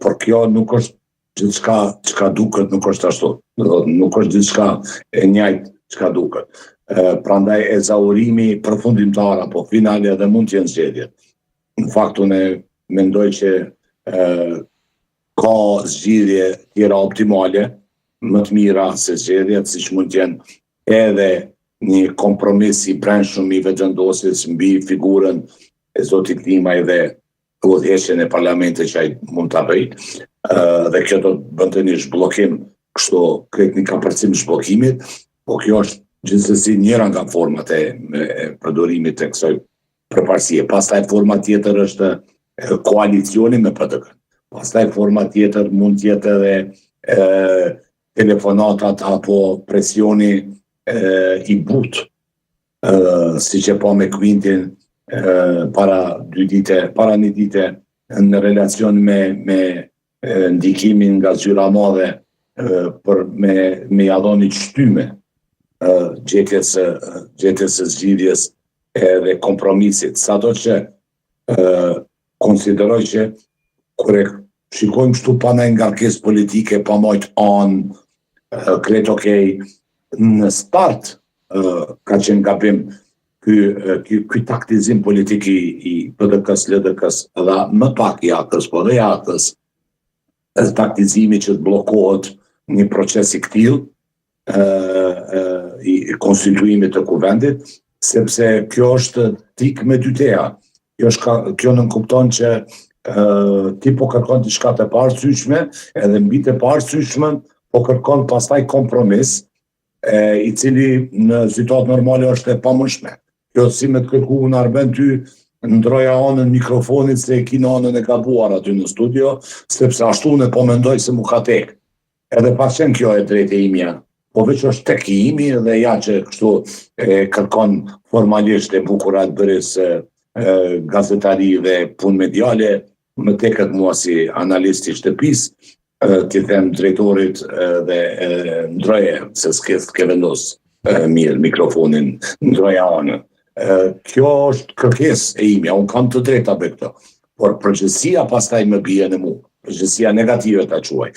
por kjo nuk është gjithçka çka duket, nuk është ashtu. Nuk është gjithçka e njëjtë çka duket. Prandaj ezaurimi përfundimtar apo finale edhe mund të jenë zgjedhjet. Në fakt unë mendoj që ka zgjidhje tjera optimale, më të mira se zgjedhjet, siç mund të jenë edhe një kompromis i brendshëm i vetëvendosjes mbi figurën e zotit Klimaj dhe udhëheqjen e parlamentit që ai mund ta bëjë. Dhe kjo do të bënte një zhbllokim, kështu krejt një kapërcim zhbllokimit, po kjo është gjithsesi njëra nga format e përdorimit të kësaj përparësie. Pastaj forma tjetër është koalicioni me PDK. Pastaj forma tjetër mund të jetë edhe telefonatat apo presioni i butë, siç e pa me Quintin para një dite në relacion me ndikimin nga zyra e madhe për me ia dhënë shtyme gjetjes së zgjidhjes edhe kompromisit. Sado që konsideroj që kur e shikojmë kështu pa ndonjë ngarkesë politike, pa marrë anë, kret okej, në start ka qenë gabim ky taktizim politik i PDK-s, LDK-s, edhe më pak i AK-s, po dhe i AK-s, taktizimi që të bllokohet një proces i këtill, i konstituimit të kuvendit, sepse kjo është tik me dy teja. Kjo nënkupton që ti po kërkon diçka të parësyeshme, edhe mbi të parësyeshmen po kërkon pastaj kompromis, i cili në situatë normale është e pamundshme. Kjo si me të kërku në Arben ty ndroja anën mikrofonit se e kina anën e gabuar aty në studio, sepse ashtu unë po mendoj se mu ka tek. Edhe pa qenë kjo e drejtë e imja, po veç është tek i imi dhe ja që kështu kërkon formalisht e bukurat bëris gazetari dhe punë mediale, më teket mua si analisti shtëpis, ti them drejtorit dhe ndroje, se s'ke vendos mirë mikrofonin, ndroja anën. Kjo është kërkesë e imja, unë kam të drejta bëj këto, por përgjësia pastaj më bie në mu, përgjësia negative ta quaj.